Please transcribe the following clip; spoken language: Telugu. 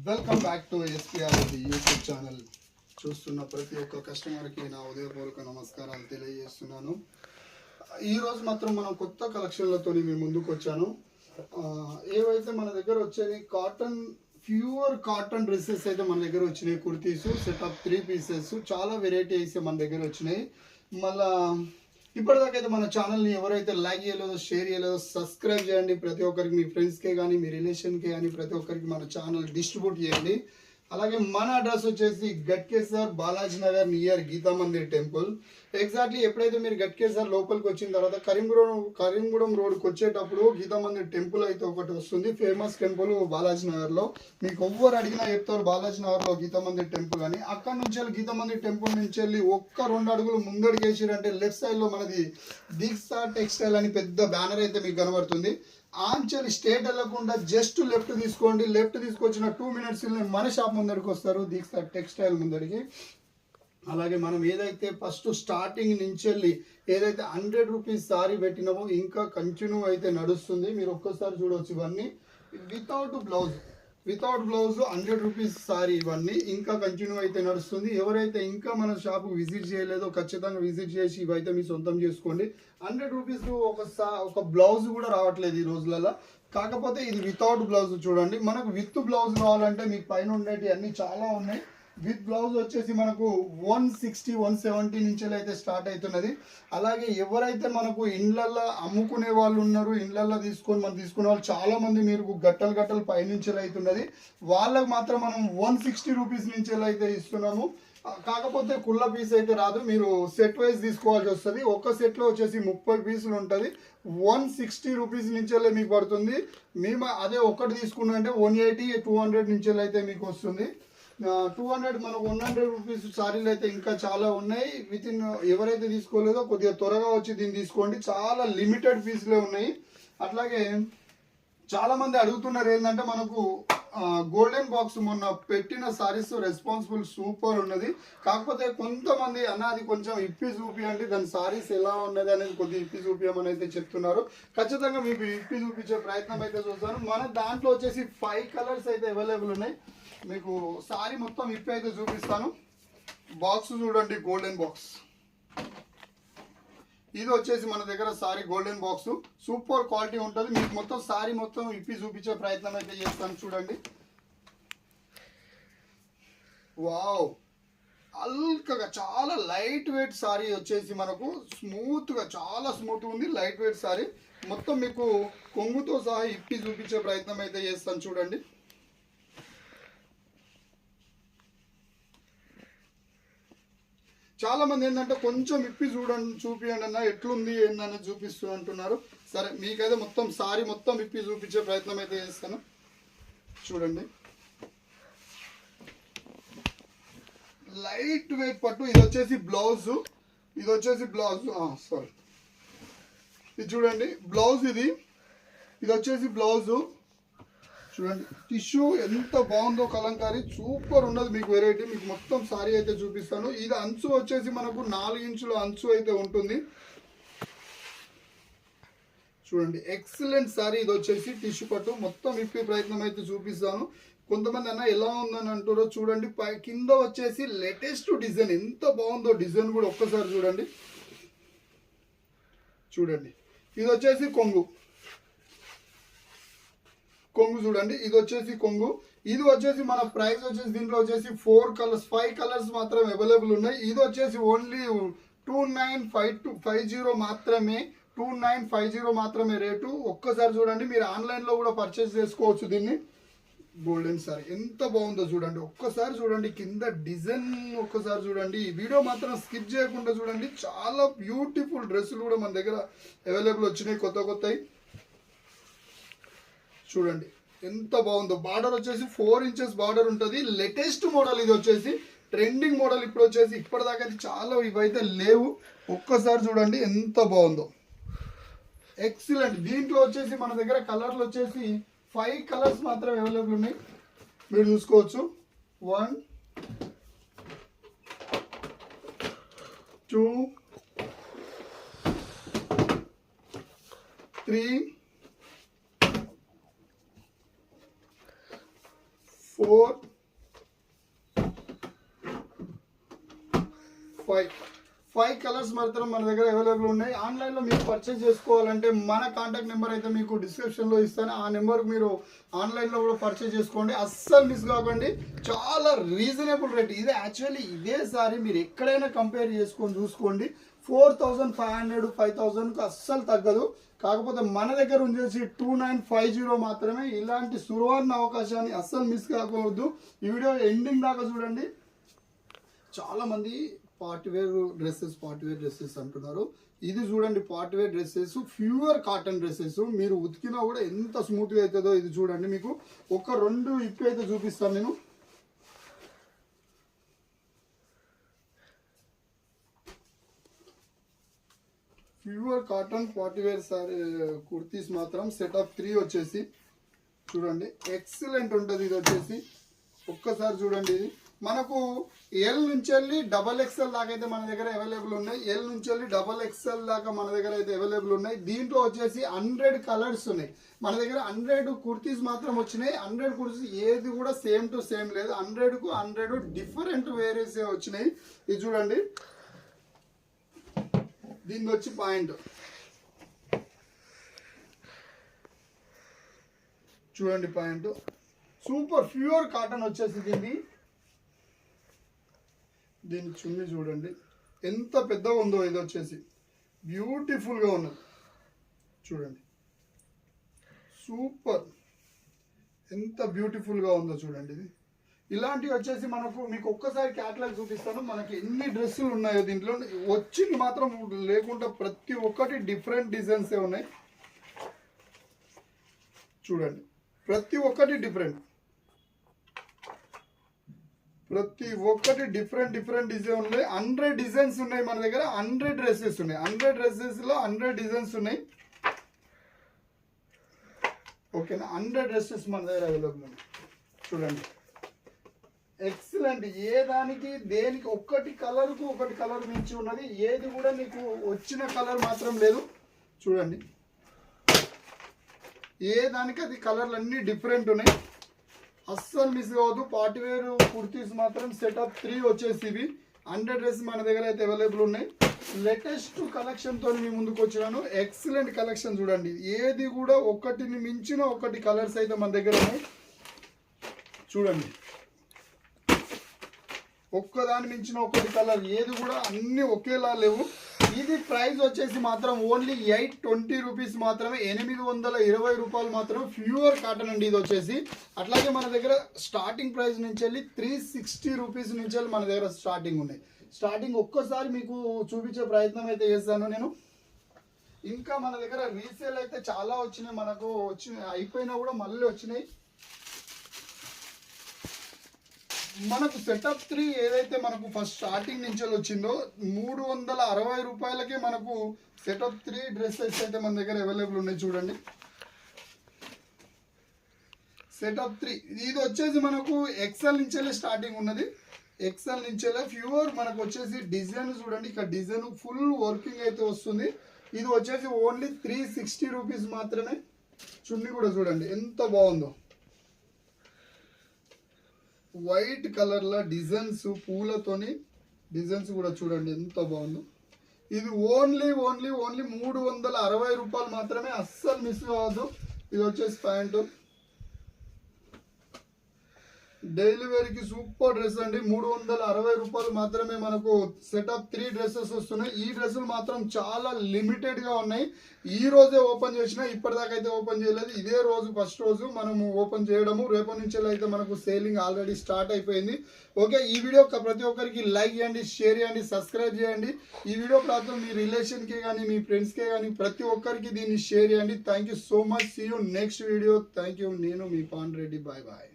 Welcome back to SPR YouTube channel. చూస్తున్న ప్రతి ఒక్క కస్టమర్కి నా ఉదయపూర్వక నమస్కారాలు తెలియజేస్తున్నాను. ఈరోజు మాత్రం మనం కొత్త కలెక్షన్లతో మీ ముందుకు వచ్చాను. ఏవైతే మన దగ్గర వచ్చేది ప్యూర్ కాటన్ డ్రెస్సెస్ అయితే మన దగ్గర వచ్చినాయి. కుర్తీస్ సెట్ ఆఫ్ 3 పీసెస్ చాలా వెరైటీ అయితే మన దగ్గర వచ్చినాయి. మళ్ళా ఇప్పటిదాకా అయితే మన ఛానల్ని ఎవరైతే లైక్ చేయలేదో, షేర్ చేయలేదో సబ్స్క్రైబ్ చేయండి. ప్రతి ఒక్కరికి మీ ఫ్రెండ్స్కే కానీ మీ రిలేషన్కే కానీ ప్రతి ఒక్కరికి మన ఛానల్ డిస్ట్రిబ్యూట్ చేయండి. అలాగే మన అడ్రస్ వచ్చేసి Ghatkesar Balaji Nagar near Geeta Mandir temple. Exactly ఎప్పుడైతే మీరు గట్కేసర్ లోపలికి వచ్చిన తర్వాత కరీంగూడెం రోడ్కి వచ్చేటప్పుడు గీతా మందిర్ టెంపుల్ అయితే ఒకటి వస్తుంది. ఫేమస్ టెంపుల్ బాలాజీ నగర్లో. మీకు ఎవ్వరు అడిగినా చెప్తారు బాలాజీ నగర్లో గీతా మందిర్ టెంపుల్ అని. అక్కడ నుంచి వెళ్ళి గీతా మందిర్ టెంపుల్ నుంచి వెళ్ళి 1-2 అడుగులు ముందడికి వేసిరంటే లెఫ్ట్ సైడ్లో మనది దీక్ష టెక్స్టైల్ అని పెద్ద బ్యానర్ అయితే మీకు కనబడుతుంది. ఆంచలి స్టేట్ వెళ్ళకుండా జస్ట్ లెఫ్ట్ తీసుకోండి. లెఫ్ట్ తీసుకొచ్చిన 2 మినిట్స్ మన షాప్ ముందరికి వస్తారు, దీక్ష టెక్స్టైల్ ముందరికి. అలాగే మనం ఏదైతే ఫస్ట్ స్టార్టింగ్ నుంచి వెళ్ళి ఏదైతే 100 రూపీస్ సారీ పెట్టినామో ఇంకా కంటిన్యూ అయితే నడుస్తుంది. మీరు ఒక్కసారి చూడవచ్చు. ఇవన్నీ వితౌట్ బ్లౌజ్ 100 రూపీస్ సారీ, ఇవన్నీ ఇంకా కంటిన్యూ అయితే నడుస్తుంది. ఎవరైతే ఇంకా మన షాప్ విజిట్ చేయలేదో ఖచ్చితంగా విజిట్ చేసి ఇవైతే మీ సొంతం చేసుకోండి. 100 రూపీస్ ఒక బ్లౌజ్ కూడా రావట్లేదు ఈ రోజులలో. కాకపోతే ఇది వితౌట్ బ్లౌజ్ చూడండి. మనకు విత్ బ్లౌజ్ కావాలంటే మీకు పైన ఉండేవి అన్ని చాలా ఉన్నాయి. విత్ బ్లౌజ్ వచ్చేసి మనకు 160-170 నుంచి అయితే స్టార్ట్ అవుతున్నది. అలాగే ఎవరైతే మనకు ఇండ్లల్లో అమ్ముకునే వాళ్ళు ఉన్నారు, ఇండ్లల్లో తీసుకునే వాళ్ళు చాలా మంది మీరు గట్టలు పైనుంచి అవుతున్నది. వాళ్ళకి మాత్రం మనం 160 రూపీస్ నుంచి అయితే ఇస్తున్నాము. కాకపోతే కుళ్ళ పీస్ అయితే రాదు, మీరు సెట్ వైజ్ తీసుకోవాల్సి వస్తుంది. ఒక సెట్లో వచ్చేసి 30 పీసులు ఉంటుంది. 160 రూపీస్ నుంచి మీకు పడుతుంది. మేము అదే ఒకటి తీసుకున్నామంటే 180-200 నుంచి అయితే మీకు వస్తుంది. 200 మనకు 100 రూపీస్ సారీలు అయితే ఇంకా చాలా ఉన్నాయి. ఎవరైతే తీసుకోలేదో కొద్దిగా త్వరగా వచ్చి దీన్ని తీసుకోండి. చాలా లిమిటెడ్ పీసులే ఉన్నాయి. అట్లాగే చాలా మంది అడుగుతున్నారు ఏంటంటే మనకు గోల్డెన్ బాక్స్ మొన్న పెట్టిన సారీస్ రెస్పాన్సిబుల్ సూపర్ ఉన్నది. కాకపోతే కొంతమంది అది కొంచెం ఇప్పి చూపియండి, దాని సారీస్ ఎలా ఉన్నది అనేది కొద్దిగా ఇప్పి చూపించమని అయితే చెప్తున్నారు. ఖచ్చితంగా మీకు ఇప్పి చూపించే ప్రయత్నం అయితే చూస్తాను. మన దాంట్లో వచ్చేసి 5 కలర్స్ అయితే అవైలబుల్ ఉన్నాయి. మీకు సారీ మొత్తం ఇప్పి అయితే చూపిస్తాను. బాక్స్ చూడండి, గోల్డెన్ బాక్స్. ఇది వచ్చేసి మన దగ్గర sorry golden box super quality ఉంటుంది. మీకు మొత్తం సారీ మొత్తం ఇప్పి చూపించే ప్రయత్నం అయితే చేస్తాను. చూడండి, వావ్, అల్కగా చాలా లైట్ వెయిట్ సారీ వచ్చేసి మనకు స్మూత్గా చాలా స్మూత్గా ఉంది. లైట్ వెయిట్ సారీ మొత్తం మీకు కొంగుతో సహా ఇప్పి చూపించే ప్రయత్నం అయితే చేస్తాను. చూడండి, చాలా మంది ఏంటంటే కొంచెం ఇప్పి చూపియండి అన్న, ఎట్లుంది ఏందని చూపిస్తూ అంటున్నారు. సరే, మీకైతే మొత్తం సారీ మొత్తం ఇప్పి చూపించే ప్రయత్నం అయితే చేస్తాను. చూడండి, లైట్ వెయిట్ పట్టు. ఇది వచ్చేసి బ్లౌజ్, సారీ, ఇది చూడండి బ్లౌజ్. ఇది వచ్చేసి బ్లౌజ్. చూడండి, టిష్యూ ఎంత బాగుందో, కలంకారీ సూపర్ ఉన్నది. మీకు వెరైటీ మీకు మొత్తం సారీ అయితే చూపిస్తాను. ఇది అంచు వచ్చేసి మనకు 4 ఇంచుల అంచు అయితే ఉంటుంది. చూడండి, ఎక్సలెంట్ సారీ. ఇది వచ్చేసి టిష్యూ పట్టు. మొత్తం ఇప్పే ప్రయత్నం అయితే చూపిస్తాను. కొంతమంది అన్న ఎలా ఉందని అంటారో చూడండి. కింద వచ్చేసి లేటెస్ట్ డిజైన్, ఎంత బాగుందో డిజైన్ కూడా ఒక్కసారి చూడండి. ఇది వచ్చేసి కొంగు చూడండి. ఇది వచ్చేసి కొంగు. ఇది వచ్చేసి మన ప్రైస్ వచ్చేసి దీంట్లో వచ్చేసి 5 కలర్స్ మాత్రమే అవైలబుల్ ఉన్నాయి. ఇది వచ్చేసి ఓన్లీ 2950 మాత్రమే. 2950 మాత్రమే రేటు. ఒక్కసారి చూడండి, మీరు ఆన్లైన్లో కూడా పర్చేస్ చేసుకోవచ్చు దీన్ని. గోల్డెన్ సారీ ఎంత బాగుందో చూడండి. ఒక్కసారి చూడండి, కింద డిజైన్ ఒక్కసారి చూడండి. ఈ వీడియో మాత్రం స్కిప్ చేయకుండా చూడండి. చాలా బ్యూటిఫుల్ డ్రెస్సులు కూడా మన దగ్గర అవైలబుల్ వచ్చినాయి, కొత్తవి. చూడండి ఎంత బాగుందో. బార్డర్ వచ్చేసి 4 ఇంచెస్ బార్డర్ ఉంటుంది. Latest model. ఇది వచ్చేసి ట్రెండింగ్ మోడల్. ఇప్పుడు వచ్చేసి ఇప్పటిదాకా చాలా ఇవైతే లేవు. ఒక్కసారి చూడండి ఎంత బాగుందో, ఎక్సలెంట్. దీంట్లో వచ్చేసి మన దగ్గర కలర్లు వచ్చేసి 5 కలర్స్ మాత్రమే అవైలబుల్ ఉన్నాయి. మీరు చూసుకోవచ్చు. 1 2 3 4 5 కలర్స్ మాత్రం మన దగ్గర అవైలబుల్ ఉన్నాయి. ఆన్లైన్లో మీరు పర్చేస్ చేసుకోవాలంటే మన కాంటాక్ట్ నెంబర్ అయితే మీకు డిస్క్రిప్షన్లో ఇస్తాను. ఆ నెంబర్కి మీరు ఆన్లైన్లో కూడా పర్చేస్ చేసుకోండి. అస్సలు మిస్ కాకండి. చాలా రీజనబుల్ రేట్. ఇది యాక్చువల్లీ ఇదే సారీ మీరు ఎక్కడైనా కంపేర్ చేసుకొని చూసుకోండి. 4500 5000కు అస్సలు తగ్గదు. కాకపోతే మన దగ్గర ఉండేసి 2950 మాత్రమే. ఇలాంటి సువర్ణ అవకాశాన్ని అస్సలు మిస్ కాకూడదు. ఈ వీడియో ఎండింగ్ దాకా చూడండి. చాలా మంది పార్టీ వేర్ డ్రెస్సెస్ అంటున్నారు. ఇది చూడండి, party wear dresses, pure cotton dresses. మీరు ఉతికినా కూడా ఎంత స్మూత్గా అవుతుందో ఇది చూడండి. మీకు ఒక 2 ఇప్పి అయితే చూపిస్తాను నేను. Pure cotton party wear saree kurtis మాత్రం సెట్ ఆఫ్ 3 వచ్చేసి చూడండి, ఎక్సలెంట్ ఉంటుంది. ఇది వచ్చేసి ఒక్కసారి చూడండి. ఇది మనకు ఎల్ నుంచి వెళ్ళి XXL దాకా అయితే మన దగ్గర అవైలబుల్ ఉన్నాయి. ఎల్ నుంచి వెళ్ళి XXL దాకా మన దగ్గర అయితే అవైలబుల్ ఉన్నాయి. దీంట్లో వచ్చేసి 100 కలర్స్ ఉన్నాయి మన దగ్గర. 100 కుర్తీస్ మాత్రం వచ్చినాయి. 100 కుర్తీస్ ఏది కూడా సేమ్ టు సేమ్ లేదు. 100కు 100 డిఫరెంట్ వేరియస్ వచ్చినాయి. ఇది చూడండి, దీనికి వచ్చి పాయింట్ చూడండి, పాయింట్ సూపర్ ప్యూర్ కాటన్ వచ్చేసి దీని చున్నీ చూడండి ఎంత పెద్దగా ఉందో. ఇది వచ్చేసి బ్యూటిఫుల్గా ఉన్నది చూడండి, సూపర్ ఎంత బ్యూటిఫుల్గా ఉందో చూడండి. ఇది ఇలాంటివి వచ్చేసి మీకు ఒక్కసారి క్యాటలాగ్ చూపిస్తాను. మనకి ఎన్ని డ్రెస్సులు ఉన్నాయో దీంట్లో. వచ్చింది మాత్రం లేకుండా ప్రతి ఒక్కటి డిఫరెంట్ డిజైన్సే ఉన్నాయి చూడండి. ప్రతి ఒక్కటి డిఫరెంట్ డిఫరెంట్ డిజైన్ ఉన్నాయి. 100 డిజైన్స్ ఉన్నాయి మన దగ్గర. 100 డ్రెస్సెస్ ఉన్నాయి. 100 డ్రెస్సెస్లో 100 డిజైన్స్ ఉన్నాయి. ఓకేనా, 100 డ్రెస్సెస్ మన దగ్గర అవైలబుల్ ఉన్నాయి చూడండి. ఎక్సలెంట్. దేనికి ఒక్కటి కలర్కు ఒకటి కలర్ మించి ఉన్నది. ఏది కూడా మీకు వచ్చిన కలర్ మాత్రం లేదు చూడండి. ఏ దానికి అది కలర్లు అన్నీ డిఫరెంట్ ఉన్నాయి. అస్సలు మిస్ కావద్దు. పార్టీ వేర్ కుర్తీస్ మాత్రం సెట్ ఆఫ్ 3 వచ్చేసి ఇవి 100 డ్రెస్ మన దగ్గర అయితే అవైలబుల్ ఉన్నాయి. లేటెస్ట్ కలెక్షన్తో మీ ముందుకు వచ్చినాను. ఎక్సలెంట్ కలెక్షన్ చూడండి. ఏది కూడా ఒకటిని మించిన ఒకటి కలర్స్ అయితే మన దగ్గర ఉన్నాయి చూడండి. ఒక్కదాని మించిన ఒకటి కలర్, ఏది కూడా అన్ని ఒకేలా లేవు. ఇది ప్రైస్ వచ్చేసి మాత్రం ఓన్లీ 820 రూపీస్ మాత్రమే. 820 రూపాయలు మాత్రమే. ప్యూర్ కాటన్ అండి ఇది వచ్చేసి. అట్లాగే మన దగ్గర స్టార్టింగ్ ప్రైస్ నుంచి వెళ్ళి 360 రూపీస్ నుంచి వెళ్ళి మన దగ్గర స్టార్టింగ్ ఉన్నాయి. స్టార్టింగ్ ఒక్కసారి మీకు చూపించే ప్రయత్నం అయితే చేస్తాను నేను. ఇంకా మన దగ్గర రీసేల్ అయితే చాలా వచ్చినాయి. మనకు అయిపోయినా కూడా మళ్ళీ వచ్చినాయి. మనకు సెటప్ 3 ఏదైతే మనకు ఫస్ట్ స్టార్టింగ్ నుంచి వచ్చిందో 360 రూపాయలకే మనకు సెటప్ 3 డ్రెస్సెస్ అయితే మన దగ్గర అవైలబుల్ ఉన్నాయి చూడండి. సెటప్ 3 ఇది వచ్చేసి మనకు ఎక్సెల్ నుంచి స్టార్టింగ్ ఉన్నది. ఎక్సెల్ నుంచి ప్యూర్ మనకు వచ్చేసి డిజైన్ చూడండి. ఇక్కడ డిజైన్ ఫుల్ వర్కింగ్ అయితే వస్తుంది. ఇది వచ్చేసి ఓన్లీ 360 రూపీస్ మాత్రమే. చున్నీ కూడా చూడండి ఎంత బాగుందో. వైట్ కలర్లో డిజైన్స్, పూలతోని డిజైన్స్ కూడా చూడండి ఎంత బాగుందో. ఇది ఓన్లీ 360 రూపాయలు మాత్రమే. అస్సలు మిస్ కావద్దు. ఇది వచ్చేసి ప్యాంటు, డైలీ వేర్కి సూపర్ డ్రెస్ అండి. 360 రూపాయలు మాత్రమే మనకు సెటప్ 3 డ్రెస్సెస్ వస్తున్నాయి. ఈ డ్రెస్సులు మాత్రం చాలా లిమిటెడ్గా ఉన్నాయి. ఈ రోజే ఓపెన్ చేసినా, ఇప్పటిదాకా అయితే ఓపెన్ చేయలేదు. ఇదే రోజు ఫస్ట్ రోజు మనము ఓపెన్ చేయడము. రేపటి నుంచి అయితే మనకు సేలింగ్ ఆల్రెడీ స్టార్ట్ అయిపోయింది. ఓకే, ఈ వీడియో ప్రతి ఒక్కరికి లైక్ చేయండి, షేర్ చేయండి, సబ్స్క్రైబ్ చేయండి. ఈ వీడియో ప్రాంతం మీ రిలేషన్కే కానీ మీ ఫ్రెండ్స్కే కానీ ప్రతి ఒక్కరికి దీన్ని షేర్ చేయండి. Thank you so much. See you next video. Thank you. నేను మీ పాండ్ రెడ్డి. Bye bye.